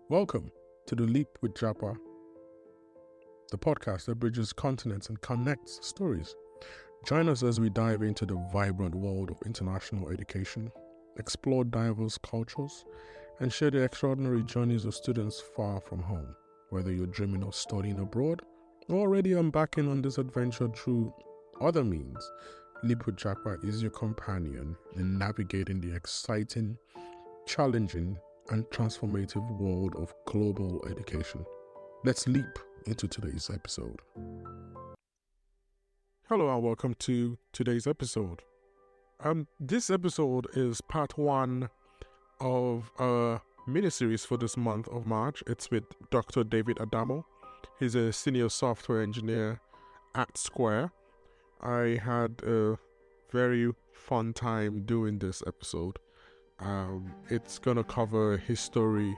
Welcome to The Leap with Japa, the podcast that bridges continents and connects stories. Join us as we dive into the vibrant world of international education, explore diverse cultures, and share the extraordinary journeys of students far from home. Whether you're dreaming of studying abroad or already embarking on this adventure through other means, Leap with Japa is your companion in navigating the exciting, challenging, and transformative world of global education. Let's leap into today's episode. Hello and welcome to today's episode. This episode is part one of a miniseries for this month of March. It's with Dr. David Adamo. He's a senior software engineer at Square. I had a very fun time doing this episode. It's gonna cover history.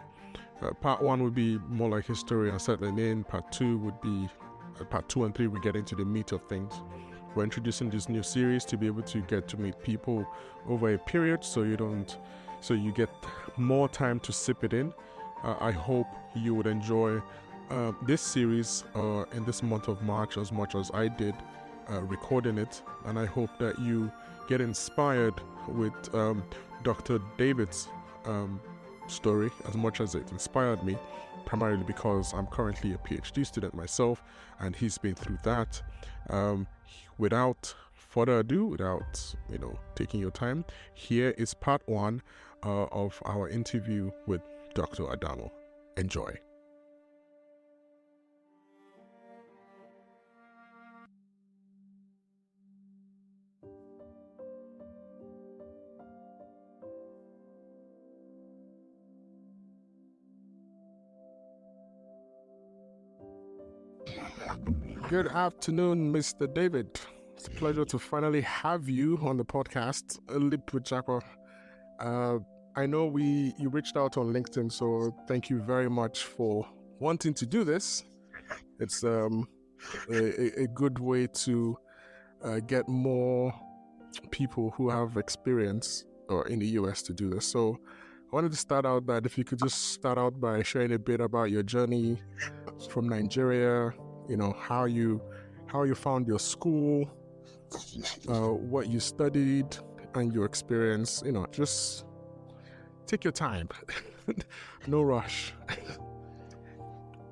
Part one would be more like history and settling in. Part two would be part 2 and 3. We get into the meat of things. We're introducing this new series to be able to get to meet people over a period, so you get more time to sip it in. I hope you would enjoy this series in this month of March as much as I did recording it, and I hope that you get inspired with Dr. David's story as much as it inspired me, primarily because I'm currently a Ph.D. student myself, and he's been through that. Without further ado, without taking your time, here is part one of our interview with Dr. Adamo. Enjoy. Good afternoon, Mr. David. It's a pleasure to finally have you on the podcast, Leap with Japa. I know you reached out on LinkedIn, so thank you very much for wanting to do this. It's a good way to get more people who have experience in the US to do this. So I wanted to start out that if you could just start out by sharing a bit about your journey from Nigeria, how you found your school, what you studied, and your experience. Just take your time. No rush.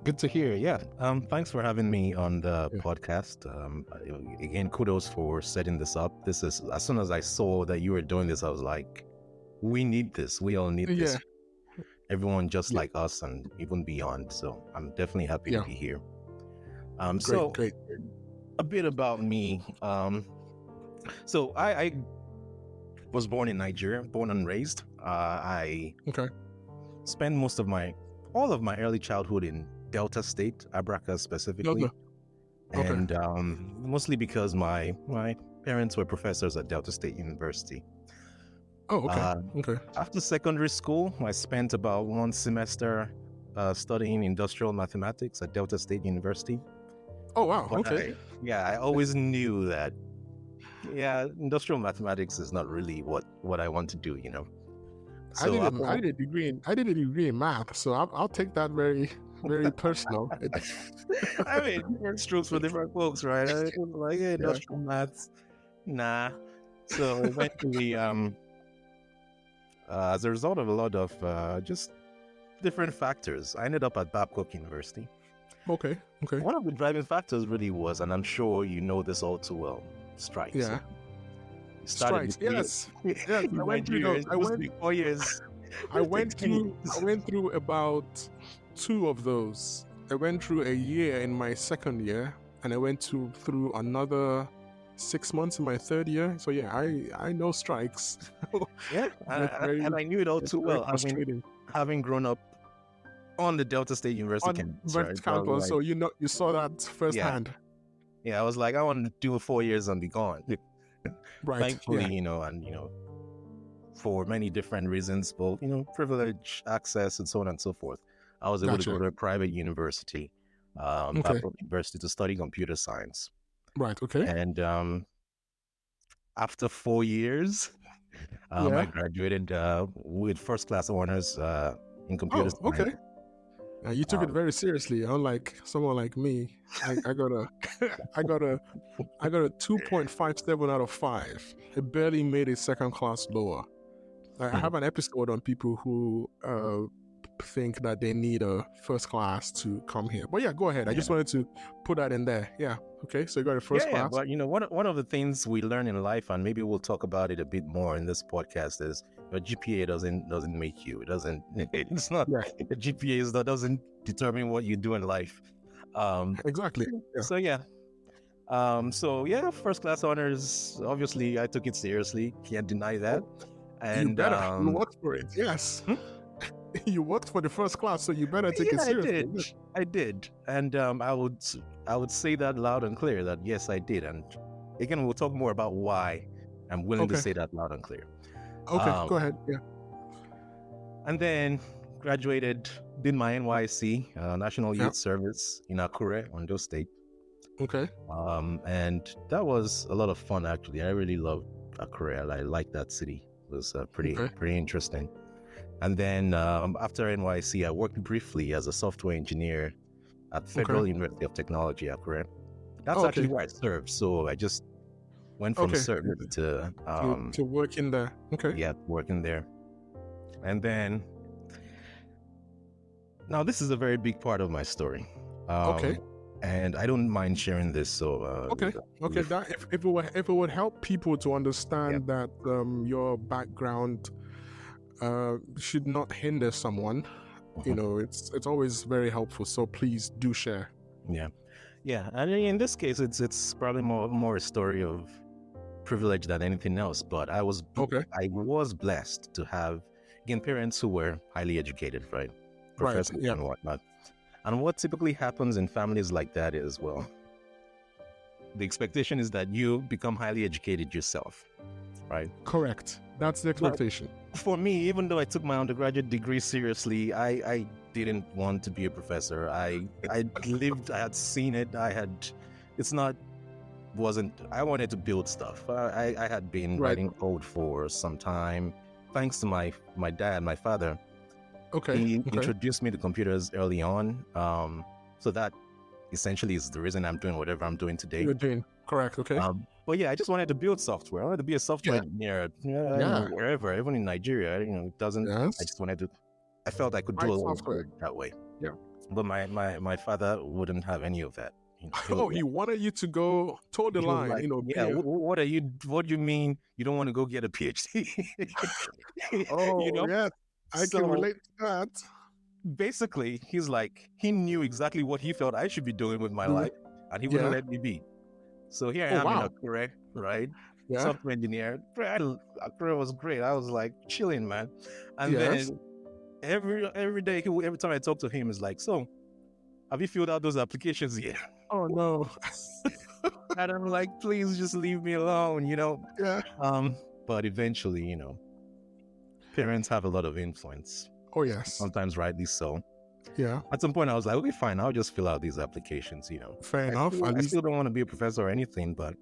Good to hear. Yeah. Thanks for having me on the podcast. Again, kudos for setting this up. This is, as soon as I saw that you were doing this, I was like, we need this. We all need this. Everyone just like us and even beyond. So I'm definitely happy to be here. Great. A bit about me. So I was born in Nigeria, born and raised. I spent all of my early childhood in Delta State, Abraka specifically. And mostly because my parents were professors at Delta State University. After secondary school, I spent about one semester studying industrial mathematics at Delta State University. Oh, wow. But I always knew that, industrial mathematics is not really what I want to do, So I did a degree in math, so I'll take that very, very personal. I mean, different strokes for different folks, right? I was like, industrial maths, nah. So eventually, as a result of a lot of just different factors, I ended up at Babcock University. Okay. One of the driving factors really was, and I'm sure you know this all too well, strikes. Yeah. Strikes. Yes. I went through 4 years. I went through about 2 of those. I went through a year in my second year, and I went through another 6 months in my third year. So I know strikes. And I knew it all too well. Having grown up on the Delta State University campus, so you saw that firsthand. Yeah, I was like, I want to do 4 years and be gone. Right. Thankfully, for many different reasons, both privilege, access, and so on and so forth, I was able to go to a private university, Babcock University, to study computer science. Right. Okay. And after 4 years, I graduated with first class honors in computer science. You took it very seriously, unlike someone like me. I got a, I got a, I got a 2.57 out of 5. It barely made it second class lower. I have an episode on people who think that they need a first class to come here. But yeah, go ahead. I just wanted to put that in there. Yeah. Okay. So you got a first class. But one of the things we learn in life, and maybe we'll talk about it a bit more in this podcast, is your GPA doesn't make you. It doesn't. It's not. Yeah. The GPA doesn't determine what you do in life. Exactly. Yeah. So first class honors. Obviously, I took it seriously. Can't deny that. And you better. You worked for it. Yes. You worked for the first class, so you better take it seriously. I did. And I would say that loud and clear that yes, I did. And again, we'll talk more about why I'm willing to say that loud and clear. Okay, go ahead. Yeah. And then graduated, did my NYC, National Youth Service in Akure, Ondo State. Okay. And that was a lot of fun, actually. I really loved Akure. I liked that city. It was pretty interesting. And then after NYC, I worked briefly as a software engineer at Federal University of Technology, Akure. That's actually where I served. So I just went from service to working there. Okay. Yeah, working there. And then, now this is a very big part of my story. And I don't mind sharing this. So okay. That if it would help people to understand that your background should not hinder someone, it's always very helpful. So please do share. Yeah. And in this case, it's probably more a story of privilege than anything else. But I was blessed to have parents who were highly educated, right? Professors and whatnot. And what typically happens in families like that is, the expectation is that you become highly educated yourself, right? Correct. That's the expectation. But for me, even though I took my undergraduate degree seriously, I didn't want to be a professor. I had seen it. I wanted to build stuff. I had been writing code for some time, thanks to my dad, my father. He introduced me to computers early on. So that essentially is the reason I'm doing whatever I'm doing today. You're doing correct, okay. But I just wanted to build software. I wanted to be a software engineer, wherever, even in Nigeria. It doesn't. I just wanted to. I felt I could do a lot of work that way. Yeah. But my father wouldn't have any of that. He wanted you to go toe the line. What do you mean you don't want to go get a PhD? Yeah. I can relate to that. Basically, he's like, he knew exactly what he felt I should be doing with my life, and he wouldn't let me be. So here I am in Akure, right? Yeah. Software engineer. Akure was great. I was like chilling, man. And then every day, every time I talk to him, it's like, so, have you filled out those applications yet? Oh no. And I'm like, please just leave me alone, Yeah. But eventually, parents have a lot of influence. Oh, yes. Sometimes rightly so. Yeah. At some point, I was like, okay, fine. I'll just fill out these applications, Fair enough. I still don't want to be a professor or anything, but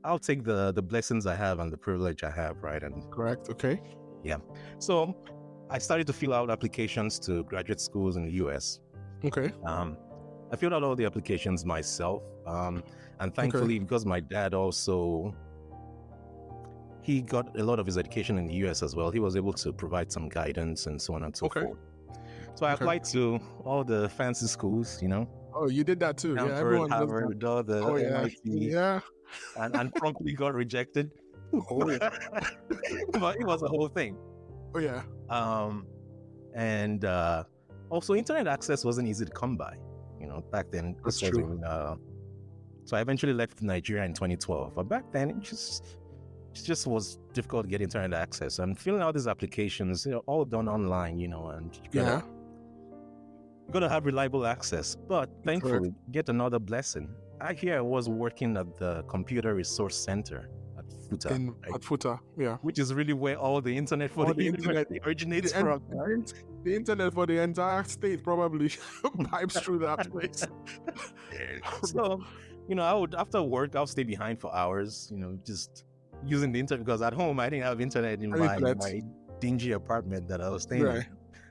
I'll take the blessings I have and the privilege I have, right? And correct. Okay. Yeah. So I started to fill out applications to graduate schools in the US. Okay. I filled out all the applications myself. And thankfully, because my dad also... he got a lot of his education in the US as well. He was able to provide some guidance and so on and so forth. So I applied to all the fancy schools, Oh, you did that too. Stanford, Everyone Harvard, does that. all the MIT. Yeah. And promptly got rejected. But it was a whole thing. Oh, yeah. And also internet access wasn't easy to come by, back then. That's true. So I eventually left Nigeria in 2012. But back then, it just was difficult to get internet access. And filling out these applications, all done online, and you gotta have reliable access. But thankfully, get another blessing. I was working at the Computer Resource Center at FUTA. At FUTA, yeah. Which is really where all the internet for the university originates from. The internet for the entire state probably pipes through that place. So, I would, after work, I'll stay behind for hours, just using the internet, because at home I didn't have internet in my dingy apartment that I was staying in.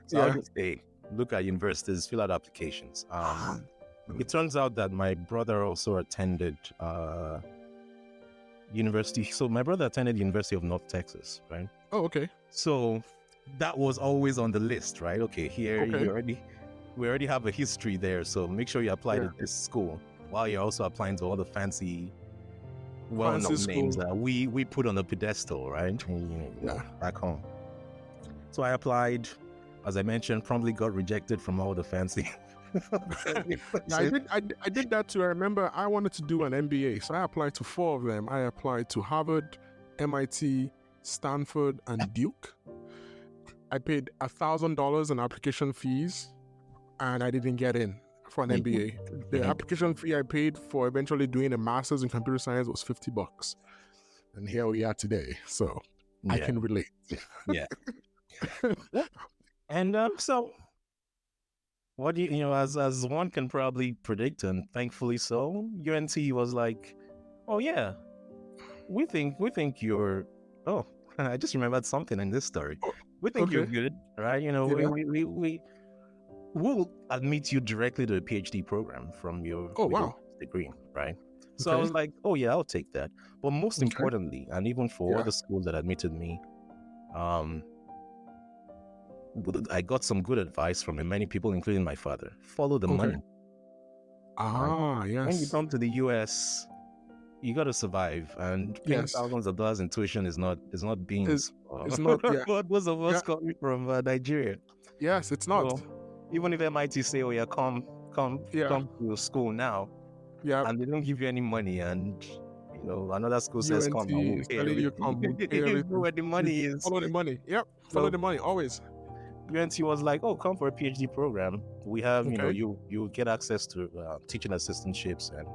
So I'll just stay, look at universities, fill out applications. It turns out that my brother also attended university. So my brother attended University of North Texas, right? Oh, okay. So that was always on the list, right? Okay, here Okay. we already have a history there. So make sure you apply Yeah. to this school while you're also applying to all the fancy, well-known names that we put on the pedestal, right? And, you know, back home. So I applied, as I mentioned, promptly got rejected from all the fancy. I did that too. I remember I wanted to do an MBA, so I applied to 4 of them. I applied to Harvard, MIT, Stanford, and Duke. I paid $1,000 in application fees, and I didn't get in for an MBA. The application fee I paid for eventually doing a master's in computer science was $50, and here we are today. So I can relate. Yeah. And so, what do you know, as one can probably predict, and thankfully so, UNT was like, oh yeah, we think you're. Oh, I just remembered something in this story. We think you're good, right? You know, we'll admit you directly to a PhD program from your degree, right? So I was like, oh yeah, I'll take that. But most importantly, and even for all the schools that admitted me, I got some good advice from many people, including my father. Follow the money. Yes. When you come to the US, you got to survive, and paying thousands of dollars in tuition is not beans. It's not. What was of us coming from Nigeria? Yes, it's not. So, even if MIT say, "Oh yeah, come to school now," and they don't give you any money, and you know another school says, "Come, we'll pay everything." Where the money is. Follow the money. Yep, follow the money always. UNT was like, "Oh, come for a PhD program. We have, you know, you get access to teaching assistantships and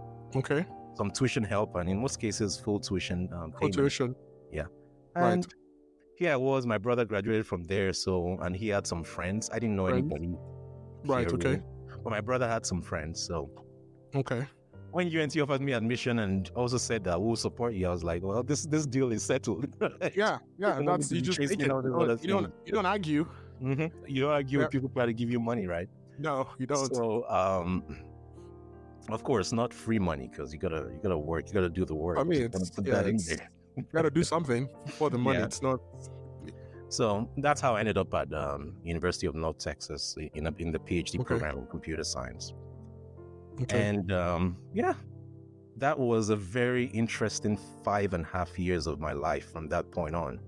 some tuition help, and in most cases, full tuition. Full tuition. Yeah. And here I was. My brother graduated from there, and he had some friends. I didn't know anybody. Right. Here, but my brother had some friends. So. When UNT offered me admission and also said that we'll support you, I was like, well, this deal is settled. Yeah. That's you just take it. You don't argue. You don't argue with people try to give you money, right? No, you don't. So, of course, not free money, because you gotta work, you gotta do the work. I mean, you gotta do something for the money. It's not. So that's how I ended up at University of North Texas in the PhD program in computer science. And that was a very interesting 5.5 years of my life from that point on,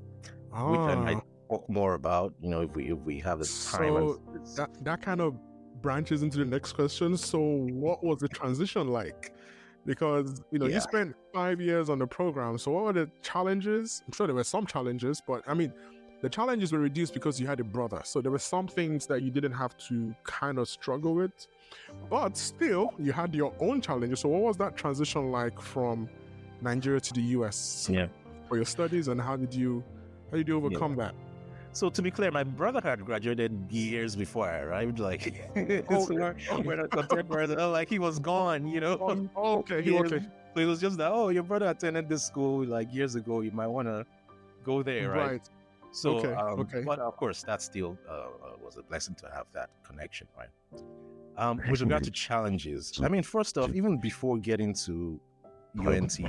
which I might talk more about, you know, if we have the time. So that kind of branches into the next question. So what was the transition like? Because, you know, you spent 5 years on the program. So what were the challenges? I'm sure there were some challenges, but I mean, the challenges were reduced because you had a brother. So there were some things that you didn't have to kind of struggle with, but still you had your own challenges. So what was that transition like from Nigeria to the US for your studies, and how did you overcome that? So to be clear, my brother had graduated years before I arrived. Like, we're not contemporaries. Like, he was gone, you know. Okay. So it was just that, oh, your brother attended this school like years ago. You might want to go there, right? So, but of course, that still was a blessing to have that connection, right? With regard to challenges, I mean, first off, even before getting to UNT,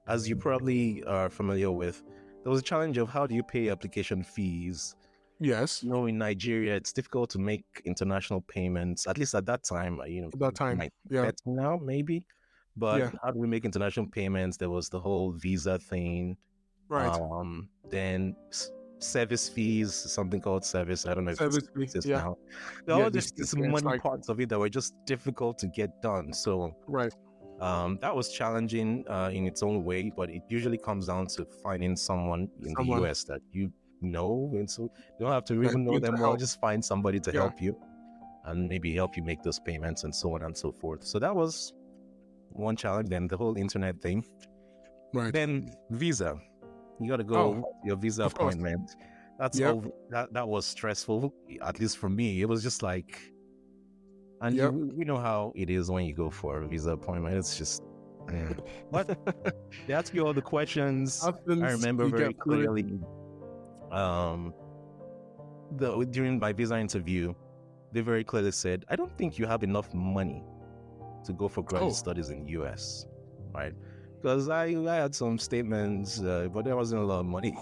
as you probably are familiar with, there was a challenge of how do you pay application fees. Yes. You know, in Nigeria, it's difficult to make international payments, at least at that time, you know. At that time, now, maybe. But how do we make international payments? There was the whole visa thing. Right. Then service fees, something called service. I don't know if service it exists now. There are just some money parts of it that were just difficult to get done. So that was challenging in its own way, but it usually comes down to finding someone in the US that you know, and so you don't have to even know them well. Just find somebody to help you and maybe help you make those payments and so on and so forth. So that was one challenge. Then the whole internet thing. Right. Then visa. You got to go your visa appointment. That's over. That was stressful, at least for me. It was just like, and you know how it is when you go for a visa appointment. It's just, what? They ask you all the questions. I remember very clearly. During my visa interview, they very clearly said, I don't think you have enough money to go for graduate studies in the US, right? Because I had some statements, but there wasn't a lot of money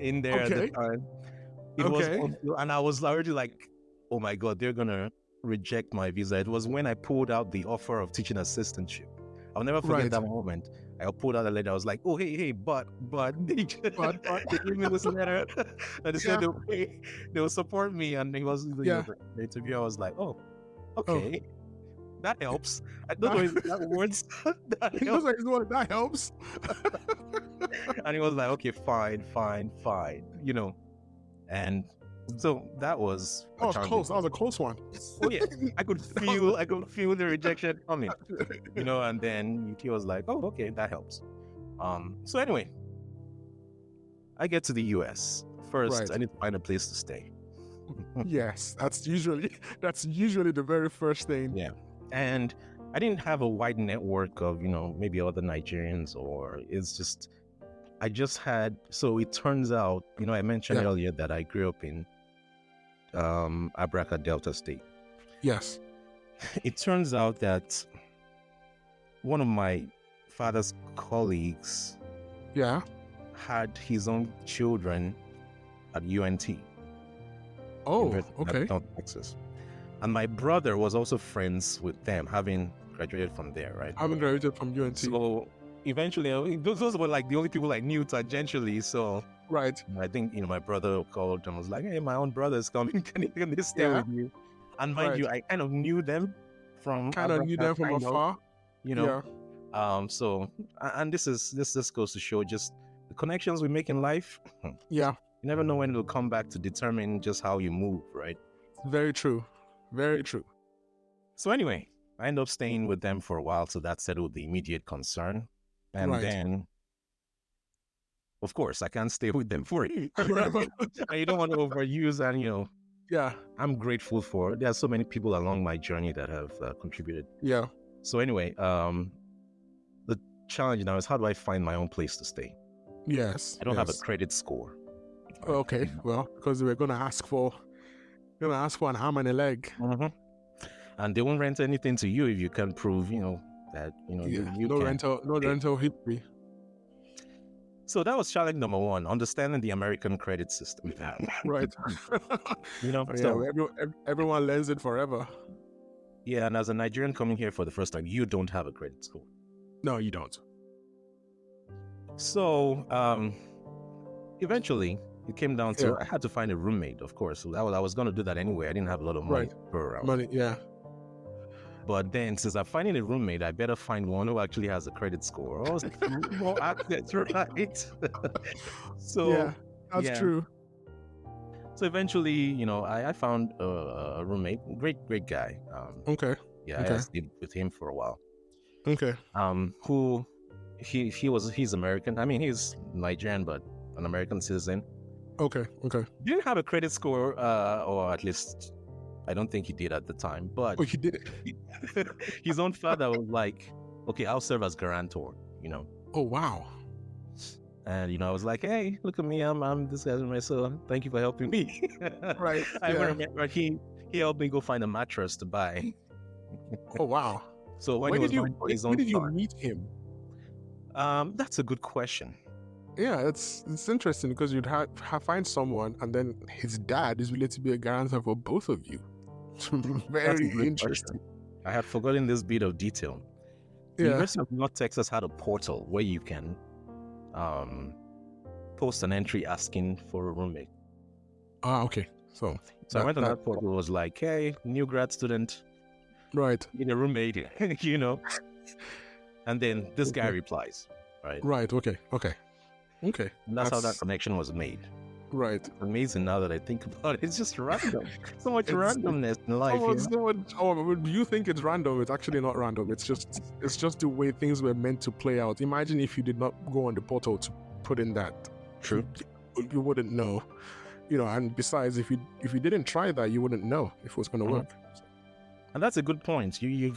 in there at the time. It was, and I was already like, oh my God, they're going to reject my visa. It was when I pulled out the offer of teaching assistantship. I'll never forget that moment. I pulled out a letter. I was like, oh, hey, but they gave me this letter. And they said they will support me. And it was the interview. I was like, oh, okay. That helps. I don't know if that works. That helps. And he was like, okay, fine. And so that was close. That was a close one. Oh yeah, I could feel the rejection coming. And then he was like, oh, okay, that helps. So anyway, I get to the US first. I need to find a place to stay. Yes, that's usually the very first thing. Yeah. And I didn't have a wide network of, maybe other Nigerians, or I just had, so it turns out, I mentioned earlier that I grew up in Abraka Delta State. Yes. It turns out that one of my father's colleagues had his own children at UNT. Oh, okay. Texas. And my brother was also friends with them, having graduated from there, right? Having graduated from UNT. So eventually, those were like the only people I knew tangentially. So I think, my brother called and was like, hey, my own brother's coming. Can they stay with you? And mind you, I kind of knew them from afar. So, and this goes to show just the connections we make in life. Yeah. You never know when it'll come back to determine just how you move, right? Very true. Very true. So anyway, I ended up staying with them for a while, so that settled the immediate concern. And then, of course, I can't stay with them for you. You don't want to overuse, and I'm grateful for. There are so many people along my journey that have contributed. Yeah. So anyway, the challenge now is, how do I find my own place to stay? Yes. I don't have a credit score. Okay, well, because we're going to ask for an arm and a leg. Mm-hmm. And they won't rent anything to you if you can prove, that, you no can. rental history. So that was challenge number one, understanding the American credit system. Right. Everyone learns it forever. Yeah, and as a Nigerian coming here for the first time, you don't have a credit score. No, you don't. So, eventually, it came down to I had to find a roommate, of course. So I was going to do that anyway. I didn't have a lot of money per hour. Money, yeah. But then, since I'm finding a roommate, I better find one who actually has a credit score. Or more assets, right? So that's true. So eventually, I found a roommate, great guy. I stayed with him for a while. Okay. Who he's American. I mean, he's Nigerian, but an American citizen. Okay. Didn't have a credit score, or at least I don't think he did at the time. But he did it. His own father was like, "Okay, I'll serve as guarantor." Oh wow. And I was like, "Hey, look at me! I'm this guy's my son. Thank you for helping me." Right. I remember he helped me go find a mattress to buy. Oh wow. So when did you meet him? That's a good question. Yeah, it's interesting because you'd find someone, and then his dad is related to be a guarantor for both of you. Very interesting. I had forgotten this bit of detail. The University of North Texas had a portal where you can post an entry asking for a roommate. Okay. So I went on that portal. It was like, hey, new grad student. Right. Need a roommate, And then this guy replies, right? Right. Okay. And that's how that connection was made. Right. It's amazing now that I think about it. It's just random. So much randomness in life. Do you think it's random? It's actually not random. It's just the way things were meant to play out. Imagine if you did not go on the portal to put in that. True. You wouldn't know. And besides, if you didn't try that, you wouldn't know if it was going to work. And that's a good point. You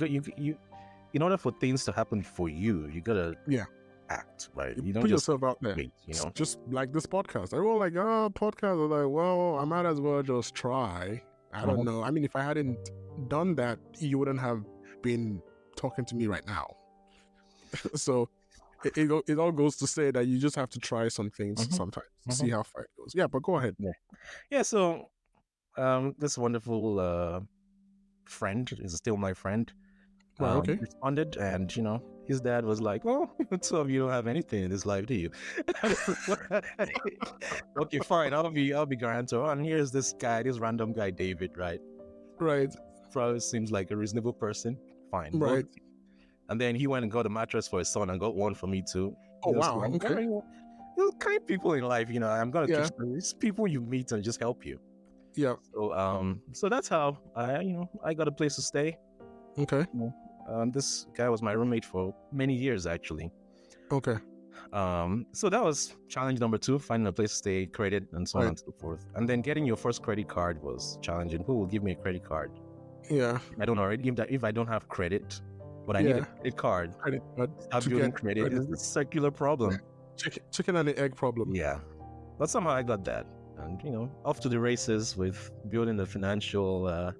in order for things to happen for you, you gotta act, right? You don't put yourself out there. Wait, Just like this podcast. Everyone like, podcast. I'm like, well, I might as well just try I don't know. I mean, if I hadn't done that, you wouldn't have been talking to me right now. So it all goes to say that you just have to try some things sometimes to see how far it goes. Yeah, but go ahead. Yeah. So this wonderful friend is still my friend. Right, okay. Responded, and his dad was like, "Oh, so you don't have anything in this life, do you?" Okay, fine. I'll be guarantor. And here's this guy, this random guy, David. Right. Right. Probably seems like a reasonable person. Fine. Right. And then he went and got a mattress for his son and got one for me too. Oh, wow. Like, okay. Kind people in life, I'm gonna teach these people you meet and just help you. Yeah. So that's how I got a place to stay. Okay. This guy was my roommate for many years, actually. Okay. So that was challenge number 2, finding a place to stay, credit, and so on and so forth. And then getting your first credit card was challenging. Who will give me a credit card? Yeah. I don't know. If I don't have credit, but I need a credit card. Start building credit is a circular problem. Chicken and the egg problem. Yeah. But somehow I got that. And, off to the races with building the financial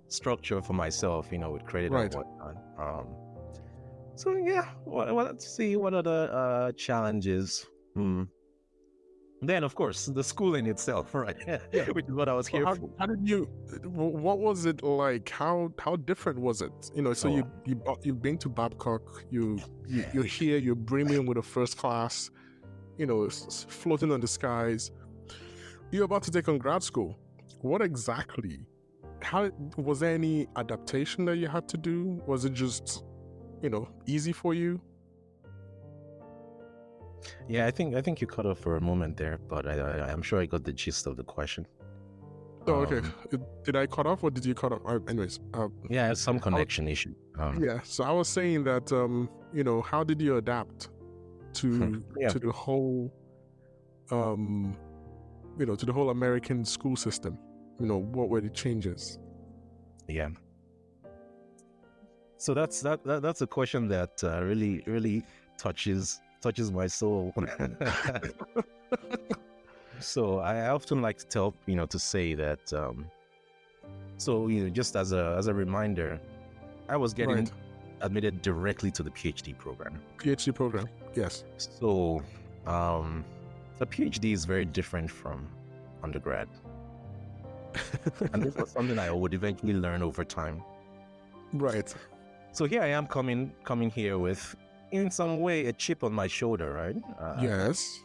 structure for myself, with credit and whatnot. So yeah, let's see what other challenges. Then of course the schooling itself, right? Which is what I was here for. How did you? What was it like? How different was it? So you've been to Babcock. You're here. You're brimming with a first class. Floating on the skies. You're about to take on grad school. What exactly? How was there any adaptation that you had to do? Was it just, easy for you? Yeah, I think you cut off for a moment there, but I'm sure I got the gist of the question. Oh, okay. Did I cut off or did you cut off? Anyways. Yeah, some connection issue. Yeah, so I was saying that, how did you adapt to the whole, to the whole American school system? What were the changes? Yeah. So that's a question that really, really touches my soul. So I often like to tell, to say that, just as a reminder, I was getting admitted directly to the Ph.D. program. Ph.D. program, yes. So the Ph.D. is very different from undergrad. And this was something I would eventually learn over time. Right. So here I am coming here with, in some way, a chip on my shoulder, right? Yes.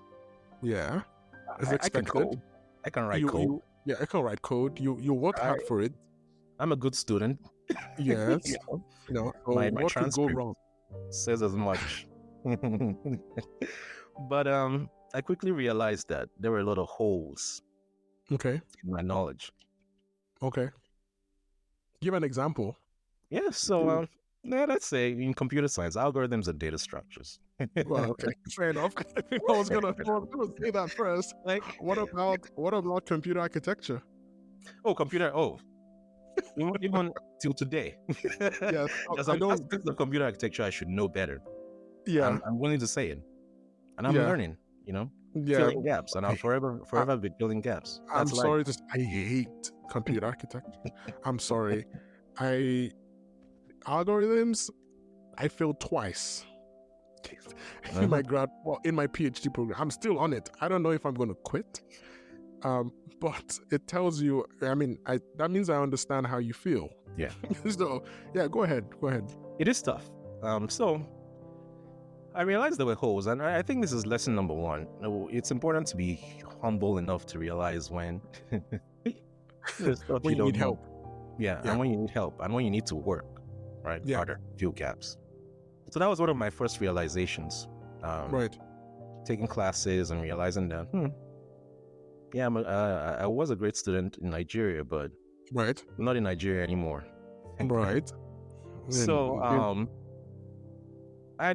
Yeah. I can code. I can write code. I can write code. You worked hard for it. I'm a good student. Yes. So my what could go transcript wrong? Says as much. But I quickly realized that there were a lot of holes. Okay. In my knowledge. Okay. Give an example. Yeah. So let's say in computer science, algorithms and data structures. Well, okay, fair enough. I was gonna say that first. Like, what about computer architecture? Oh, computer. Oh, even till today. Yes, some aspects of computer architecture I should know better. Yeah, I'm willing to say it, and I'm learning. Filling gaps, and I'll forever be filling gaps. I'm sorry I hate computer architecture. I'm sorry. Algorithms, I failed twice in my PhD program. I'm still on it. I don't know if I'm going to quit. But it tells you. I mean, that means I understand how you feel. Yeah. So yeah, go ahead. It is tough. So I realized there were holes, and I think this is lesson number 1. It's important to be humble enough to realize when when you need help. Yeah, and when you need help, and when you need to work, right? Harder, fill gaps. So that was one of my first realizations. Taking classes and realizing that, I was a great student in Nigeria, but not in Nigeria anymore. Right. So I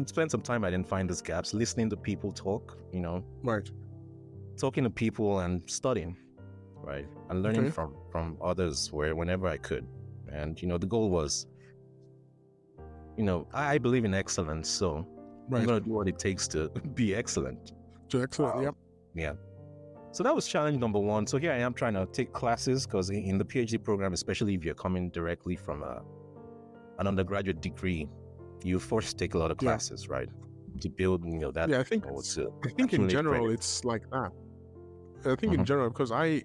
spent some time identifying these gaps, listening to people talk, talking to people and studying, right, and learning from others whenever I could. And the goal was, I believe in excellence, so I'm gonna do what it takes to be excellent. To excellent, Yeah. So that was challenge number one. So here I am trying to take classes, because in the PhD program, especially if you're coming directly from an undergraduate degree, you first take a lot of classes, right? To build, that. Yeah, I think in general credit. it's like that. I think in general, because I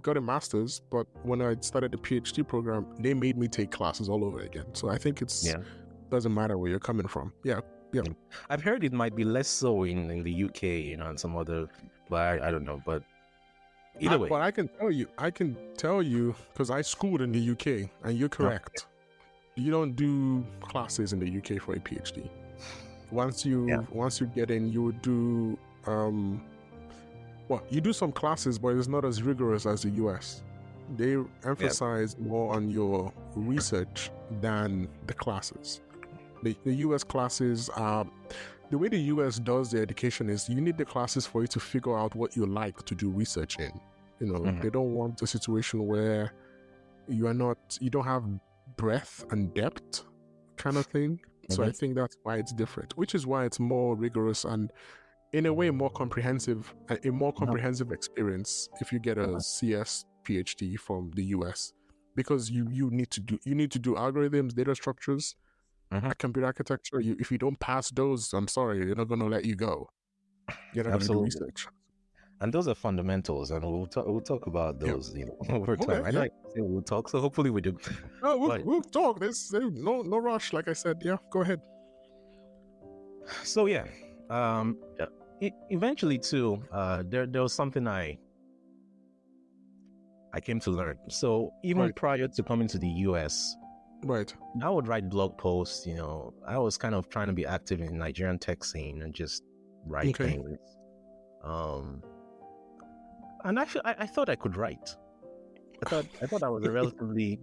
got a master's, but when I started the PhD program, they made me take classes all over again. So I think doesn't matter where you're coming from. Yeah. I've heard it might be less so in the UK, and some other, but I don't know. But either way. But I can tell you, because I schooled in the UK, and you're correct. You don't do classes in the UK for a PhD. Once you get in, you would do you do some classes, but it's not as rigorous as the US. They emphasize more on your research than the classes. The US classes the way the US does the education is you need the classes for you to figure out what you like to do research in. They don't want a situation where you don't have breadth and depth kind of thing. So I think that's why it's different, which is why it's more rigorous and in a way a more comprehensive experience if you get a CS PhD from the US, because you need to do algorithms, data structures, computer architecture. If you don't pass those, I'm sorry, they're not going to let you go. You're not going to do research. And those are fundamentals, and we'll talk about those over time. I know I say we'll talk, so hopefully we do. No, we'll talk. There's no rush, like I said. Yeah, go ahead. So eventually too, there was something I came to learn. So even prior to coming to the US, I would write blog posts. I was kind of trying to be active in Nigerian tech scene and just write things. And actually, I thought I could write. I thought I was a relatively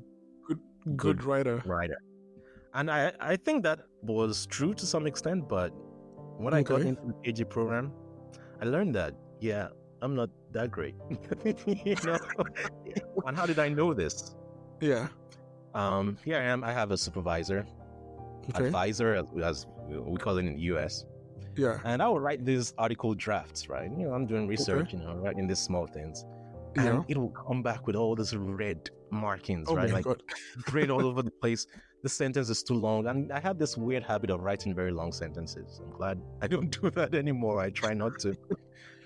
good writer. And I think that was true to some extent, but when I got into the PhD program, I learned that, I'm not that great. And how did I know this? Yeah. Here I am. I have a supervisor, advisor, as we call it in the US. Yeah. And I will write these article drafts, right? I'm doing research, writing these small things. And it will come back with all these red markings, right? Like red all over the place. The sentence is too long. And I have this weird habit of writing very long sentences. I'm glad I don't do that anymore. I try not to.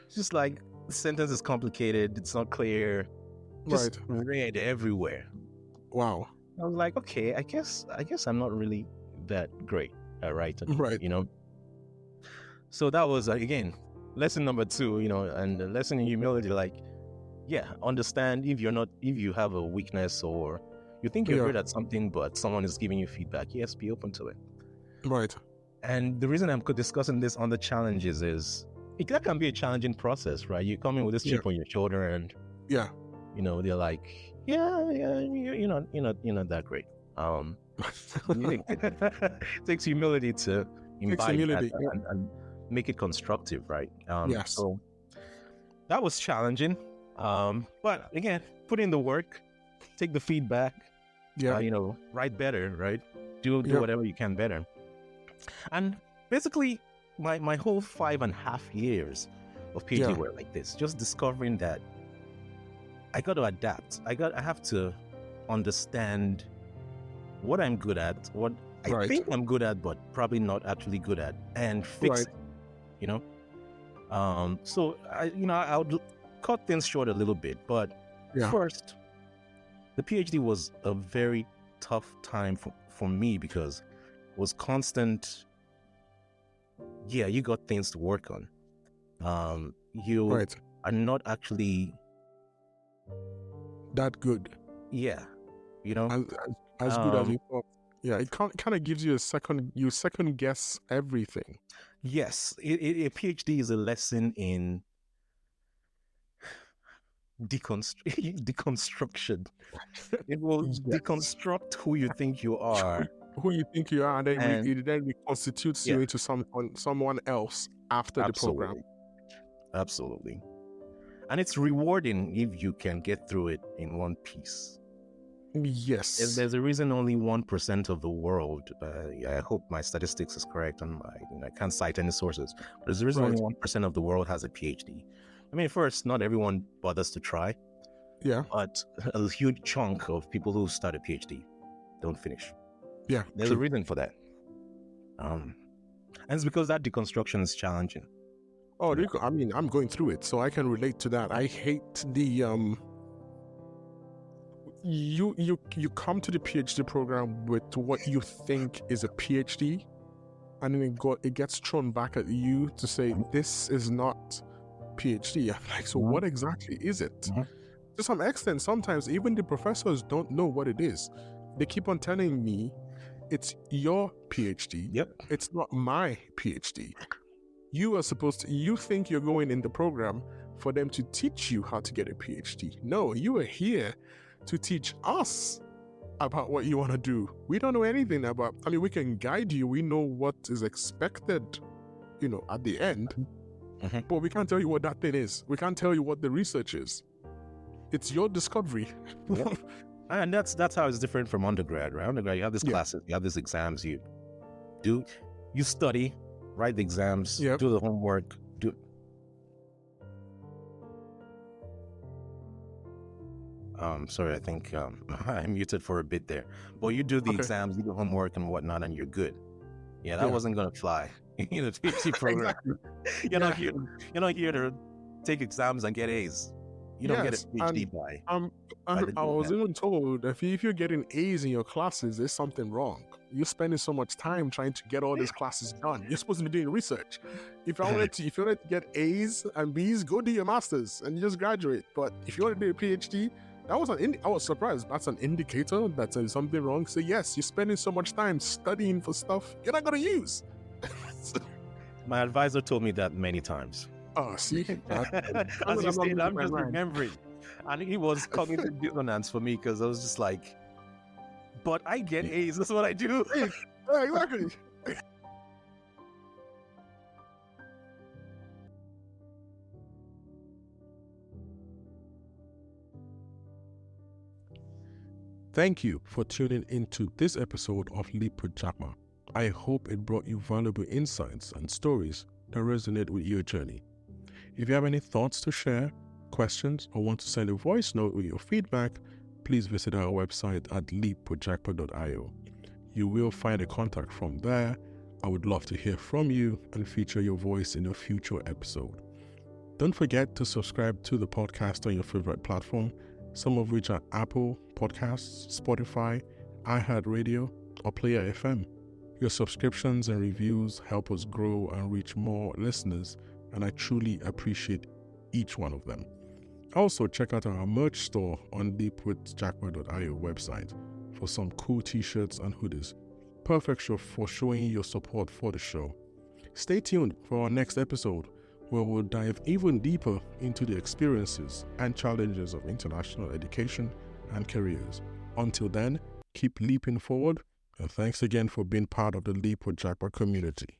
It's just like the sentence is complicated. It's not clear. Just red everywhere. Wow. I was like, okay, I guess I'm not really that great at writing, So that was, again, lesson number 2, and the lesson in humility, like, understand if you have a weakness or you think you're good at something, but someone is giving you feedback. Yes, be open to it. Right. And the reason I'm discussing this on the challenges is that can be a challenging process, right? You come in with this chip on your shoulder and, they're like, you're not that great. It takes humility to imbibe that and make it constructive, right? So that was challenging. But again, put in the work, take the feedback, write better, right? Do whatever you can better. And basically, my whole 5.5 years of PhD were like this, just discovering that I got to adapt. I have to understand what I'm good at, what I think I'm good at, but probably not actually good at, and fix it. So I would cut things short a little bit, but first, the PhD was a very tough time for me because it was constant. You got things to work on. You are not actually that good. Yeah, as good as you thought. Yeah, it kind of gives you second guess everything. Yes, a PhD is a lesson in deconstruction. It will deconstruct who you think you are. And then it then reconstitutes you into someone else after the program. Absolutely. And it's rewarding if you can get through it in one piece. Yes. There's a reason only 1% of the world, I hope my statistics is correct, and I can't cite any sources, but there's a reason only 1% of the world has a PhD. I mean, first, not everyone bothers to try, Yeah. but a huge chunk of people who start a PhD don't finish. Yeah. There's true. a reason for that. And it's because that deconstruction is challenging. Oh, I mean, I'm going through it, so I can relate to that. I hate the you come to the PhD program with what you think is a PhD, and then it gets thrown back at you to say this is not PhD. I'm like, so what exactly is it? To some extent, sometimes even the professors don't know what it is. They keep on telling me it's your PhD. Yep. It's not my PhD. You are supposed to, you think you're going in the program for them to teach you how to get a PhD. No, you are here to teach us about what you want to do. We don't know anything about, I mean, we can guide you. We know what is expected, at the end, but we can't tell you what that thing is. We can't tell you what the research is. It's your discovery. Yep. And that's how it's different from undergrad, right? Undergrad, you have these classes, you have these exams, you study, write the exams, do the homework, sorry, I think I muted for a bit there. But you do the exams, you do homework and whatnot, and you're good. Yeah, that wasn't gonna fly in a PhD program. Exactly. You're not here to take exams and get A's. You don't get a PhD by. I was even told that if you're getting A's in your classes, there's something wrong. You're spending so much time trying to get all these classes done. You're supposed to be doing research. If you wanted to get A's and B's, go do your masters and you just graduate. But if you want to do a PhD, I was surprised. That's an indicator that there's something wrong. So yes, you're spending so much time studying for stuff you're not going to use. My advisor told me that many times. Oh, see? As you said, I'm just remembering. And he was cognitive dissonance for me because I was just like, but I get A's, that's what I do. Yeah, exactly. Thank you for tuning into this episode of Leap with Japa. I hope it brought you valuable insights and stories that resonate with your journey. If you have any thoughts to share, questions, or want to send a voice note with your feedback, please visit our website at leapwithjapa.io. You will find a contact form there. I would love to hear from you and feature your voice in a future episode. Don't forget to subscribe to the podcast on your favorite platform, some of which are Apple Podcasts, Spotify, iHeartRadio, or Player FM. Your subscriptions and reviews help us grow and reach more listeners, and I truly appreciate each one of them. Also, check out our merch store on leapwithjapa.io website for some cool t-shirts and hoodies. Perfect for showing your support for the show. Stay tuned for our next episode, where we'll dive even deeper into the experiences and challenges of international education and careers. Until then, keep leaping forward, and thanks again for being part of the Leap with Japa community.